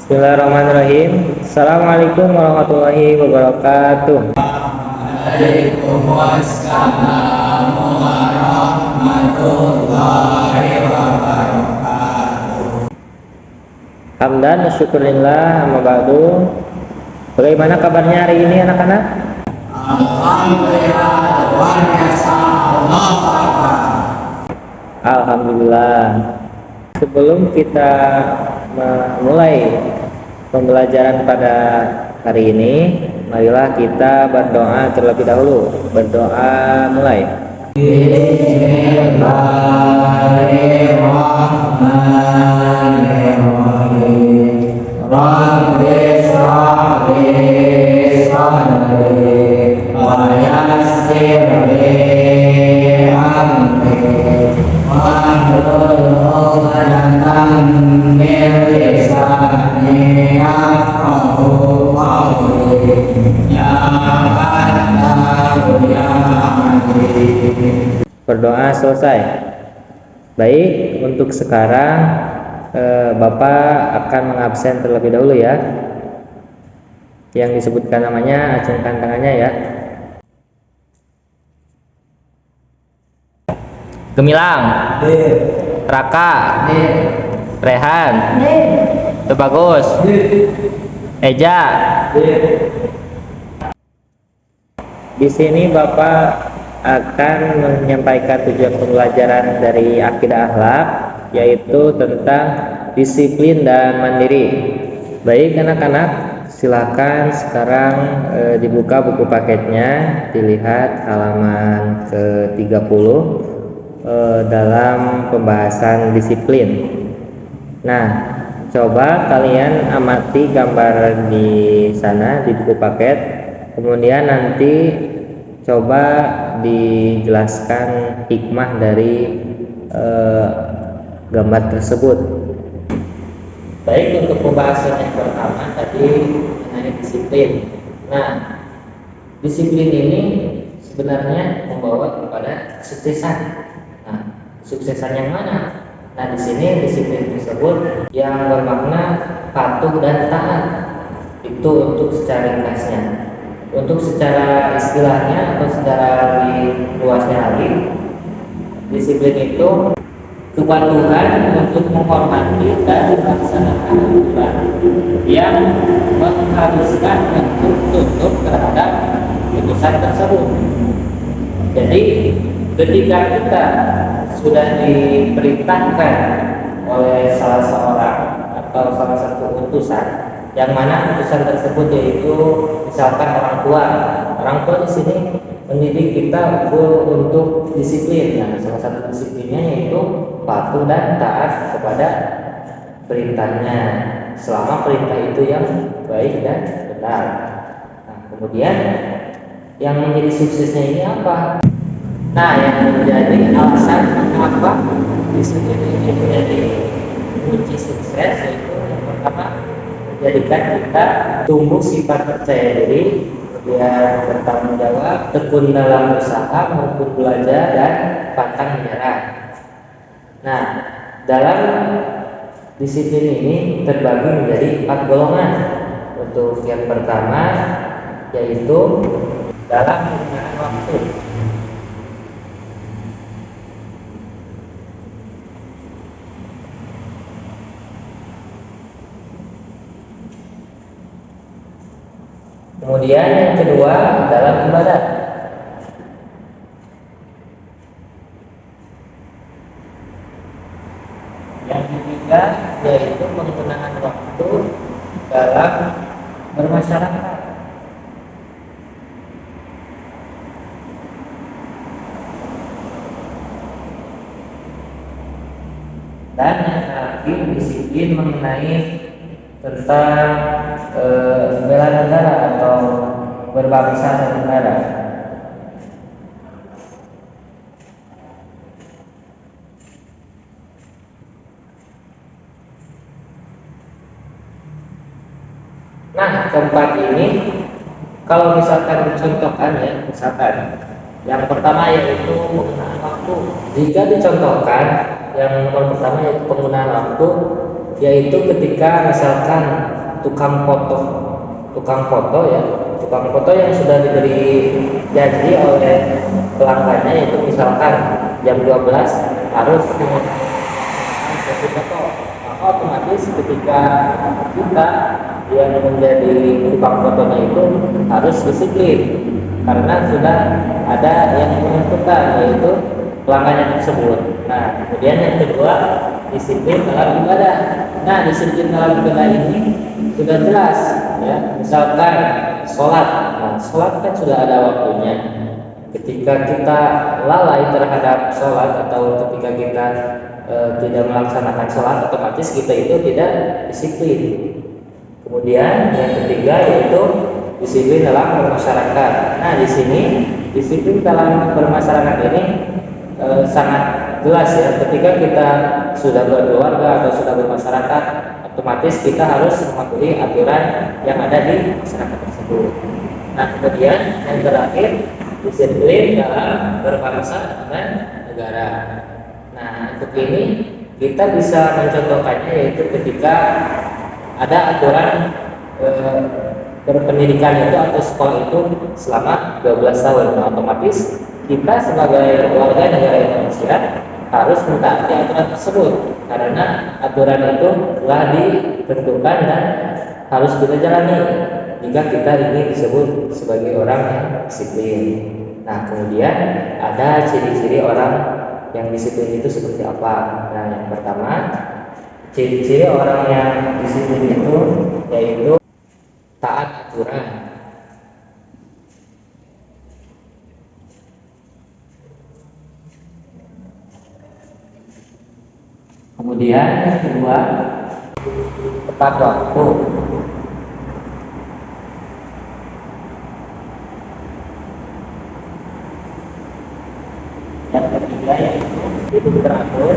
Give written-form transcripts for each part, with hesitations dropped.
Bismillahirrahmanirrahim. Assalamualaikum warahmatullahi wabarakatuh. Waalaikumsalam warahmatullahi wabarakatuh. Hamdan wa syukurillah amma ba'du. Bagaimana kabarnya hari ini anak-anak? Alhamdulillah luar biasa. Allah Akbar. Alhamdulillah. Sebelum kita memulai pembelajaran pada hari ini, marilah kita berdoa terlebih dahulu. Berdoa mulai. Bismillahirrahmanirrahim. Rabbi shrah li sadri wa yassir li amri wahlul 'uqdatam min lisani yafqahu qawli. Ya Fattahu ya Alim. Berdoa selesai. Baik, untuk sekarang Bapak akan mengabsen terlebih dahulu ya. Yang disebutkan namanya, acungkan tangannya ya. Gemilang, Raka, Rehan, Bagus, Eja. Di sini Bapak akan menyampaikan tujuan pembelajaran dari akidah akhlak, yaitu tentang disiplin dan mandiri. Baik anak-anak, silakan sekarang dibuka buku paketnya, dilihat halaman ke-30 dalam pembahasan disiplin. Nah, coba kalian amati gambar di sana di buku paket, kemudian nanti coba dijelaskan hikmah dari gambar tersebut. Baik, untuk pembahasan yang pertama tadi mengenai disiplin. Nah, disiplin ini sebenarnya membawa kepada kesuksesan. Nah, kesuksesan yang mana? Nah, di sini disiplin tersebut yang bermakna patuh dan taat. Itu untuk secara ringkasnya. Untuk secara istilahnya atau secara lebih luasnya lagi, disiplin itu kepatuhan untuk menghormati dan melaksanakan aturan yang mengharuskan untuk tunduk terhadap putusan tersebut. Jadi ketika kita sudah diperintahkan oleh salah seorang atau salah satu utusan, yang mana utusan tersebut yaitu misalkan orang tua di sini mendidik kita untuk disiplin. Nah, salah satu disiplinnya yaitu patuh dan taat kepada perintahnya selama perintah itu yang baik dan benar. Nah, kemudian yang menjadi suksesnya ini apa? Nah, yang menjadi alasan mengapa disiplin ini menjadi kunci sukses yaitu yang pertama, menjadikan kita tumbuh sifat percaya diri, kemudian bertanggung jawab, tekun dalam usaha maupun belajar, dan pantang menyerah. Nah, dalam disiplin ini terbagi menjadi 4 golongan. Untuk yang pertama yaitu dalam penggunaan waktu. Kemudian yang kedua dalam ibadat. Yang ketiga yaitu penggunaan waktu dalam bermasyarakat. Dan yang terakhir disiplin mengenai tentang bela negara atau berbangsa dan negara. Nah, keempat ini kalau misalkan dicontohkan ya, misalkan yang pertama yaitu penggunaan waktu. Jika dicontohkan yang nomor pertama yaitu penggunaan waktu, yaitu ketika misalkan tukang foto ya, tukang foto yang sudah diberi janji oleh pelanggannya, yaitu misalkan jam 12 harus sesi foto, maka otomatis ketika kita yang menjadi tukang fotonya itu harus disiplin karena sudah ada yang menentukan, yaitu pelanggannya tersebut. Nah, kemudian yang kedua, disiplin dalam ibadah. Nah, disiplin dalam ibadah ini sudah jelas ya, misalkan sholat. Nah, sholat kan sudah ada waktunya. Ketika kita lalai terhadap sholat atau ketika kita tidak melaksanakan sholat, otomatis kita itu tidak disiplin. Kemudian yang ketiga yaitu disiplin dalam bermasyarakat. Nah, di sini disiplin dalam bermasyarakat ini sangat jelas ya. Ketika kita sudah berkeluarga atau sudah bermasyarakat, otomatis kita harus mematuhi aturan yang ada di masyarakat tersebut. Nah, kemudian yang terakhir, disiplin dalam berbangsa dan negara. Nah, untuk ini kita bisa mencontohkannya yaitu ketika ada aturan berpendidikan itu atau sekolah itu selama 12 tahun. Nah, otomatis kita sebagai warga negara Indonesia harus mentaati aturan tersebut karena aturan itu telah ditentukan dan harus kita jalani jika kita ini disebut sebagai orang yang disiplin. Nah, kemudian ada ciri-ciri orang yang disiplin itu seperti apa? Nah, yang pertama, ciri-ciri orang yang disiplin itu yaitu taat aturan. Kemudian yang kedua, tepat waktu. Yang ketiga yaitu hidup teratur.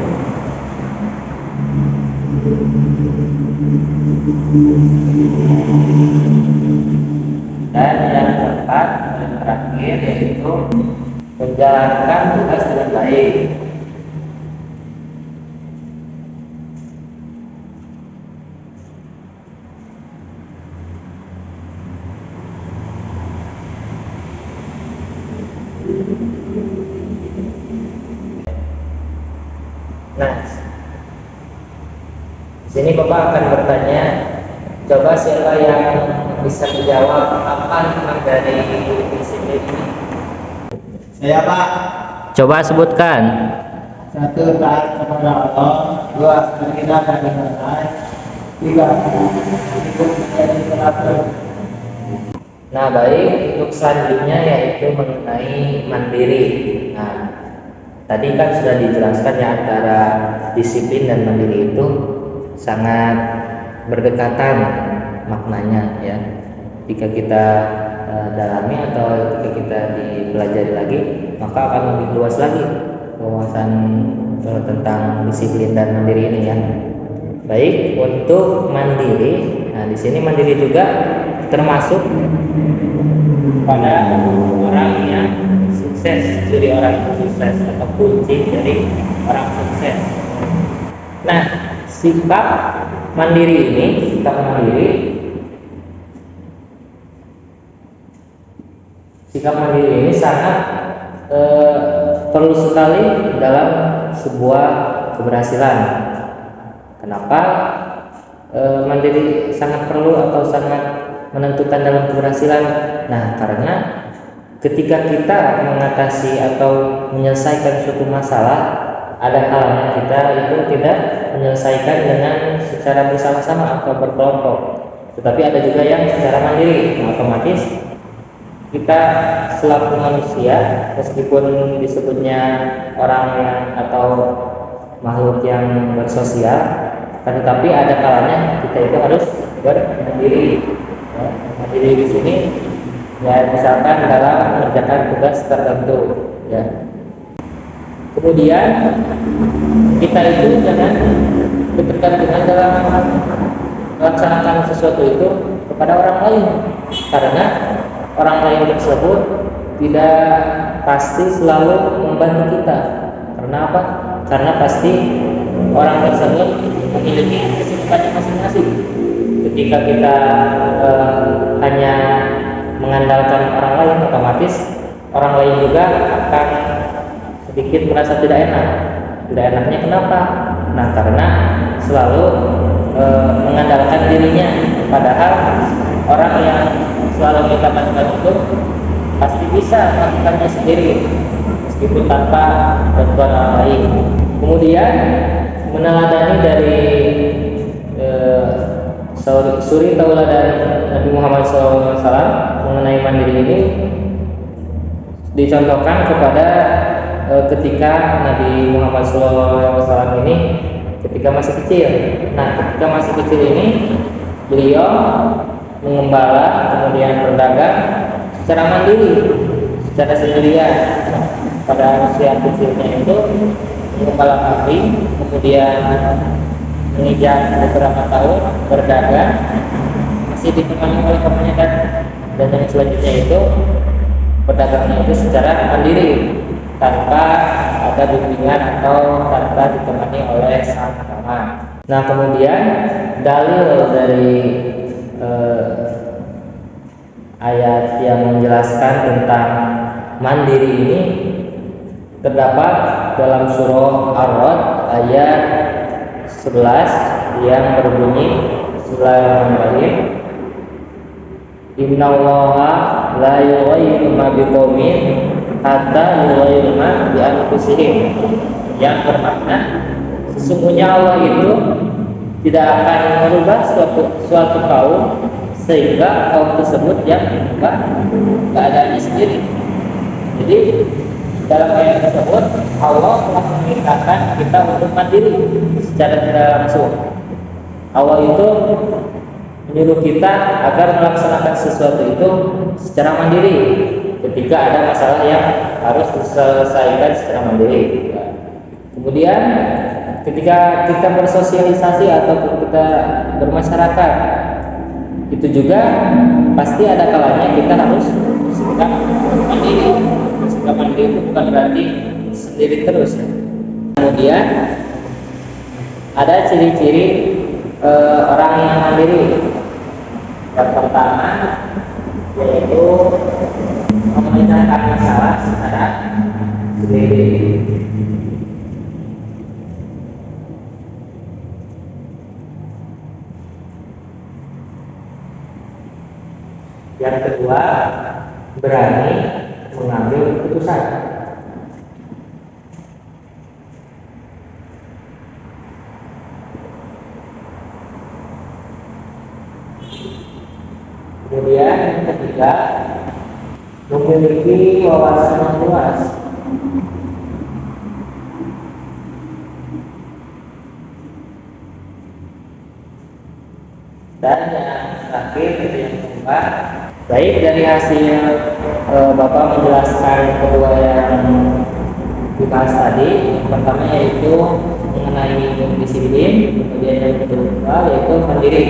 Dan yang keempat dan terakhir yaitu menjalankan tugas dengan baik. Nah, di sini Bapak akan bertanya, coba siapa yang bisa menjawab apa makna dari disiplin ini? Saya Pak. Coba sebutkan. 1. Taat kepada Allah. 2. Berkira dari lain. 3. Hidup menjadi teratur. Nah, baik, untuk selanjutnya yaitu mengenai mandiri. Nah, tadi kan sudah dijelaskan ya antara disiplin dan mandiri itu sangat berdekatan maknanya ya. Jika kita dalami atau jika kita dipelajari lagi, maka akan lebih luas lagi wawasan tentang disiplin dan mandiri ini ya. Baik, untuk mandiri. Nah, di sini mandiri juga termasuk pada orang yang sukses, jadi orang yang sukses atau kunci dari orang sukses. Nah, sikap mandiri ini sangat perlu sekali dalam sebuah keberhasilan. Kenapa mandiri sangat perlu atau sangat menentukan dalam keberhasilan? Nah, karena ketika kita mengatasi atau menyelesaikan suatu masalah, ada kalanya kita itu tidak menyelesaikan dengan secara bersama-sama atau berkelompok, tetapi ada juga yang secara mandiri. Nah, otomatis kita selaku manusia, meskipun disebutnya orang yang atau makhluk yang bersosial, tetapi ada kalanya kita itu harus bermandiri. Ya, mandiri di sini ya misalkan dalam mengerjakan tugas tertentu ya. Kemudian kita itu jangan ketergantungan dalam melaksanakan sesuatu itu kepada orang lain, karena orang lain tersebut tidak pasti selalu membantu kita. Karena apa? Karena pasti orang tersebut memiliki kesibukannya masing-masing. Ketika kita hanya mengandalkan orang lain, otomatis orang lain juga akan sedikit merasa tidak enak. Tidak enaknya kenapa? Nah, karena selalu mengandalkan dirinya, padahal orang yang selalu kita bantuan itu pasti bisa melakukannya sendiri meskipun tanpa bantuan orang lain. Kemudian meneladani dari suri tauladan Nabi Muhammad SAW mengenai mandiri ini dicontohkan kepada ketika Nabi Muhammad SAW ini ketika masih kecil. Nah, ketika masih kecil ini beliau mengembala, kemudian berdagang secara mandiri, secara sendirian. Pada usia kecilnya itu mengembala kambing, kemudian menginjak beberapa tahun berdagang, masih ditemani oleh temannya, dan yang selanjutnya itu berdagangnya itu secara mandiri tanpa ada bimbingan atau tanpa ditemani oleh sang teman. Nah, kemudian dalil dari ayat yang menjelaskan tentang mandiri ini terdapat dalam surah Ar-Ra'd ayat 11 yang berbunyi Bismillahirrahmanirrahim. Innallaha la yughayyiru ma biqaumin hatta yughayyiru ma bi anfusihim. Yang bermakna sesungguhnya Allah itu tidak akan merubah suatu kaum sehingga kaum tersebut yang merubah keadaannya sendiri. Jadi dalam ayat tersebut Allah telah memerintahkan kita untuk mandiri secara tidak langsung. Allah itu menyuruh kita agar melaksanakan sesuatu itu secara mandiri ketika ada masalah yang harus diselesaikan secara mandiri. Kemudian ketika kita bersosialisasi atau kita bermasyarakat, itu juga pasti ada kalanya kita harus bersikap mandiri. Bersikap mandiri itu bukan berarti sendiri terus. Kemudian ada ciri-ciri orang yang mandiri. Yang pertama yaitu menyelesaikan masalah secara sendiri. Yang kedua, berani mengambil keputusan. Kemudian yang ketiga, memiliki wawasan yang luas. Dan yang terakhir, yang keempat, baik dari hasil Bapak menjelaskan kedua yang dibahas tadi. Yang pertama yaitu mengenai disiplin, kemudian yang kedua yaitu mandiri.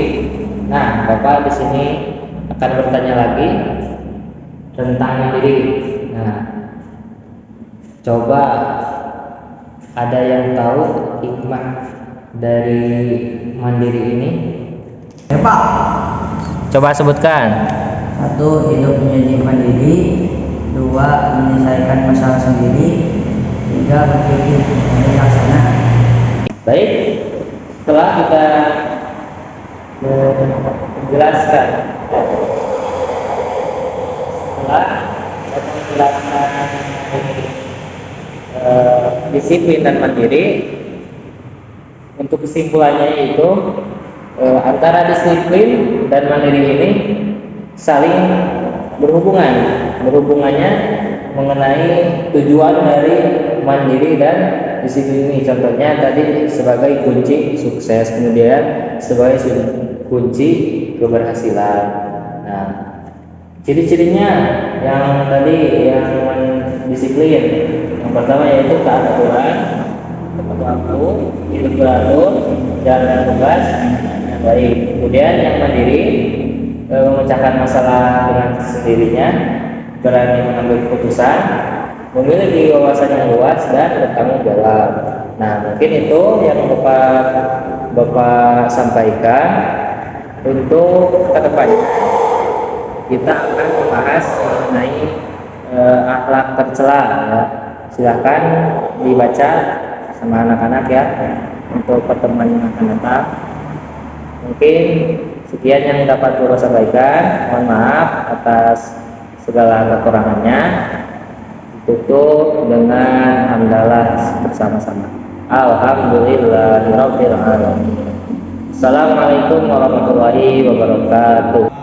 Nah, Bapak di sini akan bertanya lagi tentang mandiri. Nah, coba ada yang tahu hikmah dari mandiri ini? Ya, Pak. Coba sebutkan. 1. Hidup menjadi mandiri. 2. Menyelesaikan masalah sendiri. 3. Berpikir bijaksana. Baik, Setelah kita menjelaskan disiplin dan mandiri, untuk kesimpulannya itu antara disiplin dan mandiri ini saling berhubungannya mengenai tujuan dari mandiri dan disiplin ini. Contohnya tadi sebagai kunci sukses, kemudian sebagai kunci keberhasilan. Nah, ciri-cirinya yang tadi yang disiplin, yang pertama yaitu taat aturan, tepat waktu, hidup beratur, jalankan tugas dengan baik. Kemudian yang mandiri, memecahkan masalah dengan sendirinya, berani mengambil keputusan, memiliki wawasan yang luas dan bertanggung jawab. Nah, mungkin itu yang Bapak sampaikan. untuk kedepannya kita akan membahas mengenai akhlak tercela ya. Silahkan dibaca sama anak-anak ya untuk pertemuan yang akan datang. Mungkin sekian yang dapat Guru sampaikan. Mohon maaf atas segala kekurangannya. Tutup dengan hamdalah bersama-sama. Alhamdulillahirabbil alamin. Assalamualaikum warahmatullahi wabarakatuh.